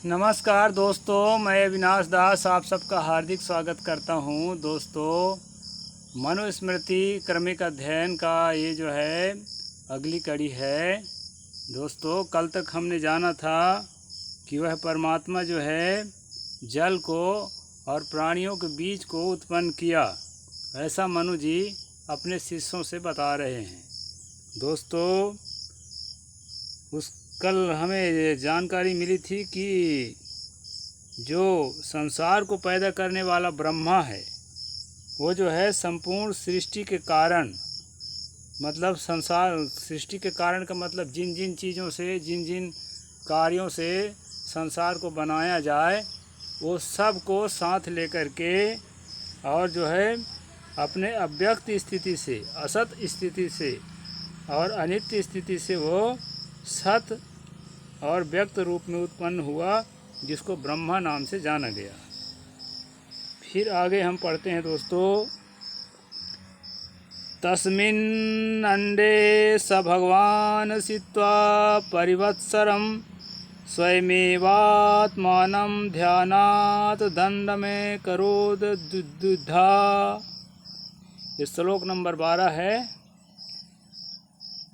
नमस्कार दोस्तों, मैं अविनाश दास आप सबका हार्दिक स्वागत करता हूं। दोस्तों, मनुस्मृति क्रमिक अध्ययन का ये जो है अगली कड़ी है। दोस्तों, कल तक हमने जाना था कि वह परमात्मा जो है जल को और प्राणियों के बीज को उत्पन्न किया, ऐसा मनु जी अपने शिष्यों से बता रहे हैं। दोस्तों, कल हमें जानकारी मिली थी कि जो संसार को पैदा करने वाला ब्रह्मा है, वो जो है संपूर्ण सृष्टि के कारण, मतलब संसार सृष्टि के कारण का मतलब जिन जिन चीज़ों से, जिन जिन कार्यों से संसार को बनाया जाए, वो सब को साथ लेकर के और जो है अपने अव्यक्त स्थिति से, असत स्थिति से और अनित्य स्थिति से वो सत और व्यक्त रूप में उत्पन्न हुआ, जिसको ब्रह्मा नाम से जाना गया। फिर आगे हम पढ़ते हैं दोस्तों, तस्मिन् अंडे स भगवान सित्वा परिवत्सरम स्वयमेवात्मानं ध्यानात् दंडमे करोद दुद्धा। ये श्लोक नंबर 12 है।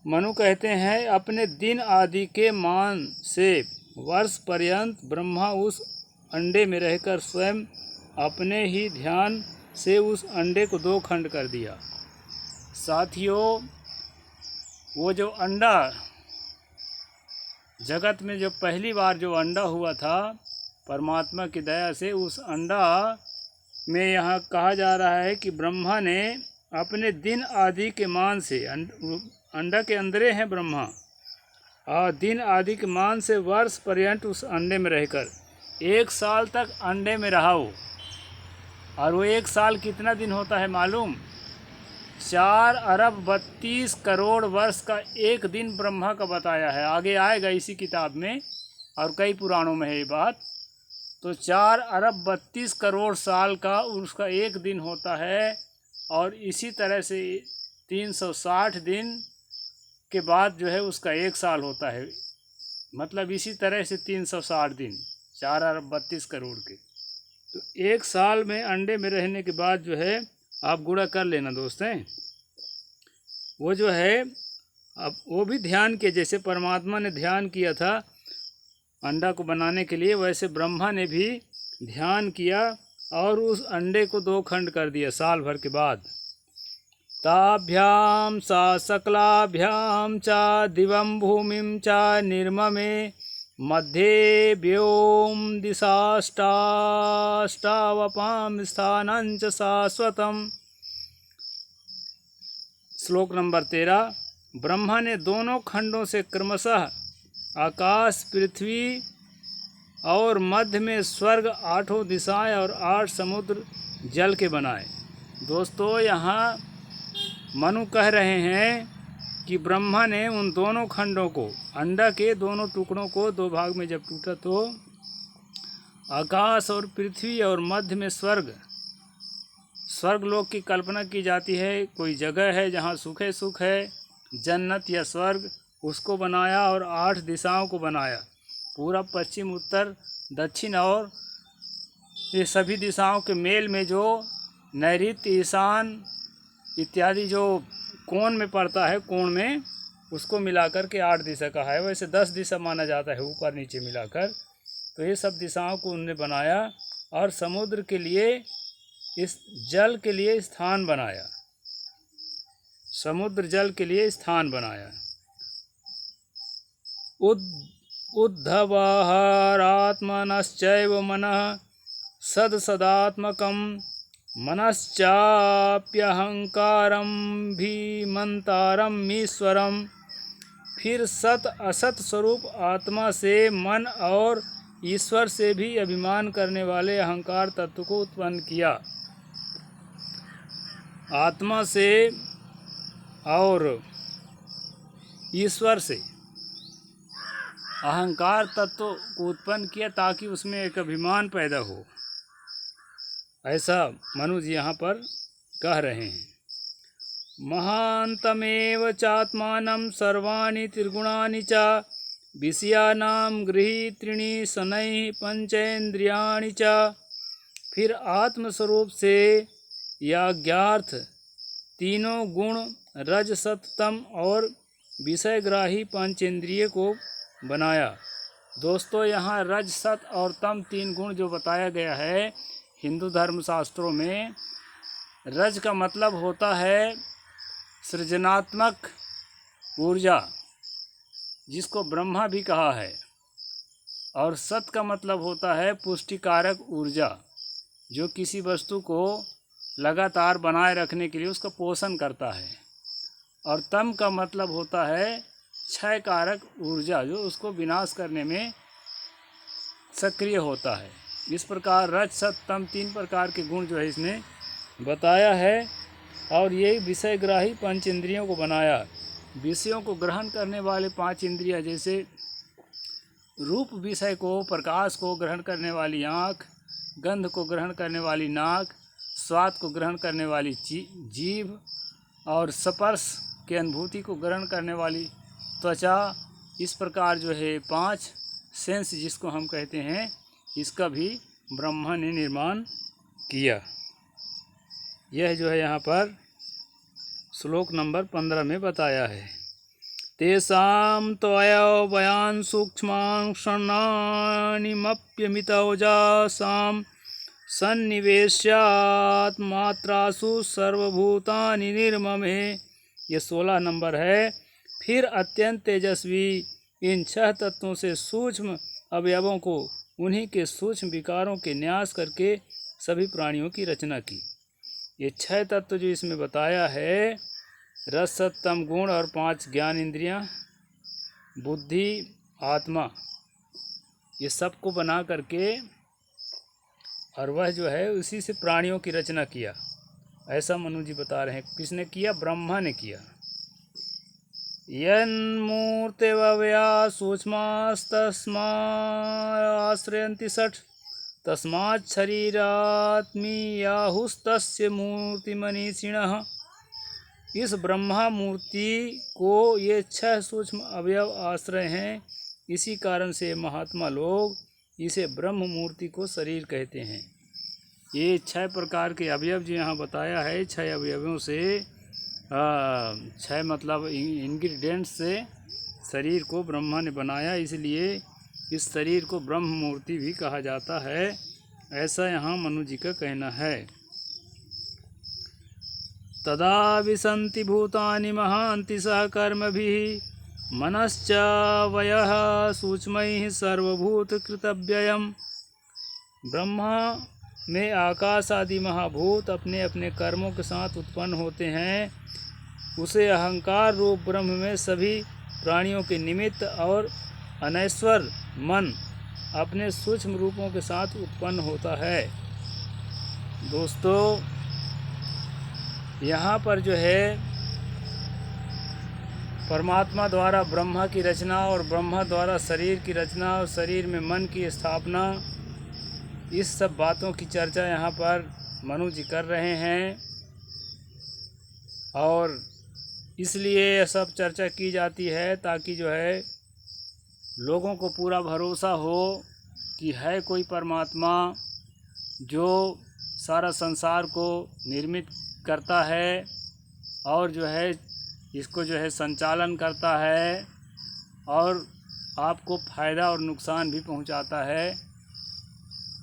मनु कहते हैं, अपने दिन आदि के मान से वर्ष पर्यंत ब्रह्मा उस अंडे में रहकर स्वयं अपने ही ध्यान से उस अंडे को 2 खंड कर दिया। साथियों, वो जो अंडा जगत में जो पहली बार जो अंडा हुआ था, परमात्मा की दया से उस अंडा में यहाँ कहा जा रहा है कि ब्रह्मा ने अपने दिन आदि के मान से, अंडा के अंदरे हैं ब्रह्मा, और दिन आदि के मान से वर्ष पर्यंत उस अंडे में रहकर 1 साल तक अंडे में रहा हो। और वो 1 साल कितना दिन होता है मालूम? 4 अरब 32 करोड़ वर्ष का एक दिन ब्रह्मा का बताया है। आगे आएगा इसी किताब में और कई पुराणों में है ये बात। तो 4 अरब 32 करोड़ साल का उसका एक दिन होता है। और इसी तरह से 360 दिन के बाद जो है उसका 1 साल होता है। मतलब इसी तरह से 360 दिन 4 अरब 32 करोड़ के। तो 1 साल में अंडे में रहने के बाद जो है, आप गुणा कर लेना दोस्त हैं, वो जो है अब वो भी ध्यान के, जैसे परमात्मा ने ध्यान किया था अंडा को बनाने के लिए, वैसे ब्रह्मा ने भी ध्यान किया और उस अंडे को 2 खंड कर दिया साल भर के बाद। ताभ्याम सा सकलाभ्याम चा दिवं भूमिं चा निर्ममे मध्ये व्योम दिशाष्टावपाम स्थानं च शाश्वतम्। श्लोक नंबर 13। ब्रह्मा ने दोनों खंडों से क्रमशः आकाश, पृथ्वी और मध्य में स्वर्ग, 8 दिशाएं और 8 समुद्र जल के बनाए। दोस्तों, यहाँ मनु कह रहे हैं कि ब्रह्मा ने उन दोनों खंडों को, अंडा के दोनों टुकड़ों को 2 भाग में जब टूटा, तो आकाश और पृथ्वी और मध्य में स्वर्ग लोक की कल्पना की जाती है। कोई जगह है जहाँ सुख है, जन्नत या स्वर्ग, उसको बनाया और 8 दिशाओं को बनाया। पूरब, पश्चिम, उत्तर, दक्षिण और ये सभी दिशाओं के मेल में जो नैऋत्य, ईशान इत्यादि जो कोण में पड़ता है, कोण में, उसको मिलाकर के 8 दिशा का है। वैसे 10 दिशा माना जाता है ऊपर नीचे मिलाकर। तो ये सब दिशाओं को उन्होंने बनाया और समुद्र के लिए, इस जल के लिए स्थान बनाया, समुद्र जल के लिए स्थान बनाया। उद्धवाहारात्मनश्चैव मनः सदसदात्मकं मनश्चाप्यहंकारं भीमंतारम ईश्वरम। फिर सत असत स्वरूप आत्मा से, मन और ईश्वर से भी अभिमान करने वाले अहंकार तत्व को उत्पन्न किया। आत्मा से और ईश्वर से अहंकार तत्व को उत्पन्न किया ताकि उसमें एक अभिमान पैदा हो, ऐसा मनु जी यहाँ पर कह रहे हैं। महान्तमेव चात्मानं सर्वाणि त्रिगुणानि च विषयानां गृहीतृणी शनैः पंचेन्द्रियाणि च। फिर आत्मस्वरूप से याज्ञार्थ तीनों गुण रज सत तम और विषयग्राही पंचेंद्रिय को बनाया। दोस्तों, यहाँ रज सत और तम तीन गुण जो बताया गया है हिंदू धर्मशास्त्रों में, रज का मतलब होता है सृजनात्मक ऊर्जा, जिसको ब्रह्मा भी कहा है, और सत का मतलब होता है पुष्टिकारक ऊर्जा, जो किसी वस्तु को लगातार बनाए रखने के लिए उसका पोषण करता है। और तम का मतलब होता है क्षयकारक ऊर्जा, जो उसको विनाश करने में सक्रिय होता है। इस प्रकार रज सत तम तीन प्रकार के गुण जो है इसने बताया है, और ये विषयग्राही पंच इंद्रियों को बनाया। विषयों को ग्रहण करने वाले पांच इंद्रियां, जैसे रूप विषय को, प्रकाश को ग्रहण करने वाली आँख, गंध को ग्रहण करने वाली नाक, स्वाद को ग्रहण करने वाली जीभ, और स्पर्श के अनुभूति को ग्रहण करने वाली त्वचा। इस प्रकार जो है पांच सेंस जिसको हम कहते हैं, इसका भी ब्रह्मा ने निर्माण किया। यह जो है यहाँ पर श्लोक नंबर 15 में बताया है। तेषां त्वयवयान् सूक्ष्मांशनानिमप्यमितौजासां सन्निवेश्यात् मात्रासु सर्वभूतानि निर्ममे। ये 16 नंबर है। फिर अत्यंत तेजस्वी इन 6 तत्वों से सूक्ष्म अवयवों को उन्हीं के सूक्ष्म विकारों के न्यास करके सभी प्राणियों की रचना की। ये 6 तत्व जो इसमें बताया है, रस सत तम गुण और 5 ज्ञान इंद्रियां, बुद्धि, आत्मा, ये सबको बना करके, और वह जो है उसी से प्राणियों की रचना किया। ऐसा मनु जी बता रहे हैं। किसने किया? ब्रह्मा ने किया। यन्मूर्तिरव्यया सूक्ष्मास्तस्माश्रयन्ति षट् तस्मात् शरीरात्मीयाहुस्तस्य मूर्तिमनीषिणः। इस ब्रह्मा मूर्ति को ये 6 सूक्ष्म अवयव आश्रय हैं। इसी कारण से महात्मा लोग इसे ब्रह्म मूर्ति को शरीर कहते हैं। ये 6 प्रकार के अवयव जो यहाँ बताया है, 6 अवयवों से 6 मतलब इंग्रेडिएंट्स से शरीर को ब्रह्मा ने बनाया, इसलिए इस शरीर को ब्रह्म मूर्ति भी कहा जाता है। ऐसा यहाँ मनु जी का कहना है। तदा विसन्ति भूतानि महान्ति सहकर्मभिः मनश्च वयः सूक्ष्मैः सर्वभूत कृतव्ययम्। ब्रह्मा में आकाश आदि महाभूत अपने अपने कर्मों के साथ उत्पन्न होते हैं। उसे अहंकार रूप ब्रह्म में सभी प्राणियों के निमित्त और अनैश्वर मन अपने सूक्ष्म रूपों के साथ उत्पन्न होता है। दोस्तों, यहाँ पर जो है परमात्मा द्वारा ब्रह्मा की रचना और ब्रह्मा द्वारा शरीर की रचना और शरीर में मन की स्थापना, इस सब बातों की चर्चा यहाँ पर मनु जी कर रहे हैं। और इसलिए यह सब चर्चा की जाती है ताकि जो है लोगों को पूरा भरोसा हो कि है कोई परमात्मा जो सारा संसार को निर्मित करता है और जो है इसको जो है संचालन करता है और आपको फ़ायदा और नुकसान भी पहुंचाता है,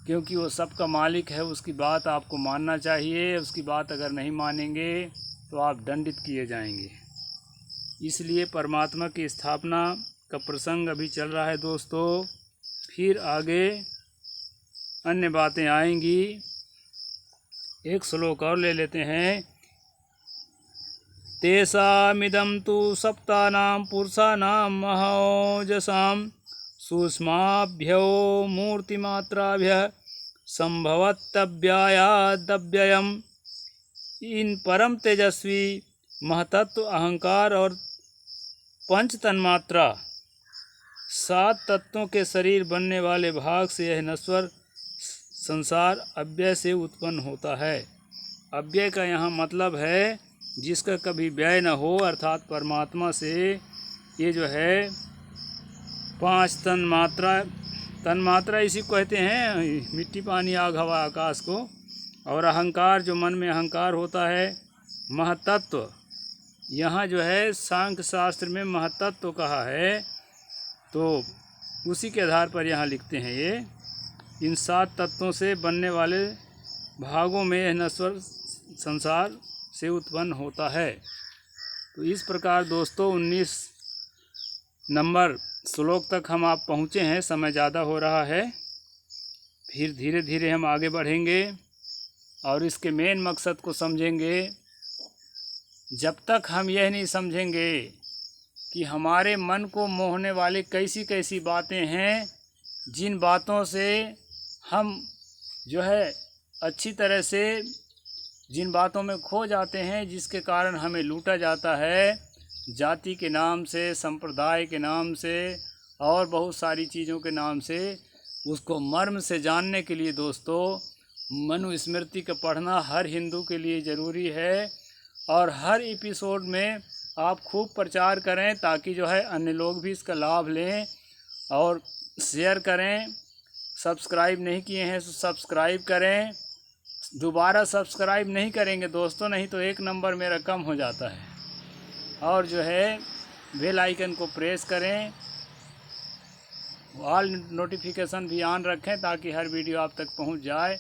क्योंकि वो सबका मालिक है। उसकी बात आपको मानना चाहिए। उसकी बात अगर नहीं मानेंगे तो आप दंडित किए जाएंगे। इसलिए परमात्मा की स्थापना का प्रसंग अभी चल रहा है दोस्तों। फिर आगे अन्य बातें आएंगी। एक श्लोक और ले लेते हैं। तेषामिदं तु सप्तानां पुरुषाणां महौजसां सूक्ष्माभ्यो मूर्तिमात्राभ्यः संभवतव्यायादव्ययम्। इन परम तेजस्वी महतत्व अहंकार और पंच तन्मात्रा 7 तत्वों के शरीर बनने वाले भाग से यह नश्वर संसार अव्यय से उत्पन्न होता है। अव्यय का यहाँ मतलब है जिसका कभी व्यय न हो, अर्थात परमात्मा से ये जो है 5 तन्मात्रा इसी को कहते हैं, मिट्टी पानी आग हवा आकाश को। और अहंकार, जो मन में अहंकार होता है, महतत्व, यहाँ जो है सांख्य शास्त्र में महतत्व कहा है, तो उसी के आधार पर यहाँ लिखते हैं ये, इन 7 तत्वों से बनने वाले भागों में यह नश्वर संसार से उत्पन्न होता है। तो इस प्रकार दोस्तों 19 नंबर श्लोक तक हम आप पहुँचे हैं, समय ज़्यादा हो रहा है, फिर धीरे धीरे हम आगे बढ़ेंगे और इसके मेन मकसद को समझेंगे। जब तक हम यह नहीं समझेंगे कि हमारे मन को मोहने वाले कैसी कैसी बातें हैं, जिन बातों से हम जो है अच्छी तरह से, जिन बातों में खो जाते हैं, जिसके कारण हमें लूटा जाता है, जाति के नाम से, संप्रदाय के नाम से और बहुत सारी चीज़ों के नाम से, उसको मर्म से जानने के लिए दोस्तों मनुस्मृति का पढ़ना हर हिंदू के लिए ज़रूरी है। और हर एपिसोड में आप खूब प्रचार करें ताकि जो है अन्य लोग भी इसका लाभ लें, और शेयर करें। सब्सक्राइब नहीं किए हैं तो सब्सक्राइब करें। दोबारा सब्सक्राइब नहीं करेंगे दोस्तों, नहीं तो 1 नंबर मेरा कम हो जाता है। और जो है बेल आइकन को प्रेस करें, ऑल नोटिफिकेशन भी ऑन रखें ताकि हर वीडियो आप तक पहुंच जाए।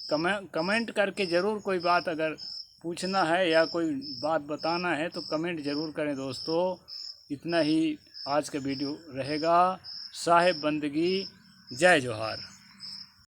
कमेंट करके ज़रूर कोई बात अगर पूछना है या कोई बात बताना है तो कमेंट ज़रूर करें दोस्तों। इतना ही आज का वीडियो रहेगा। साहिब बंदगी, जय जोहार।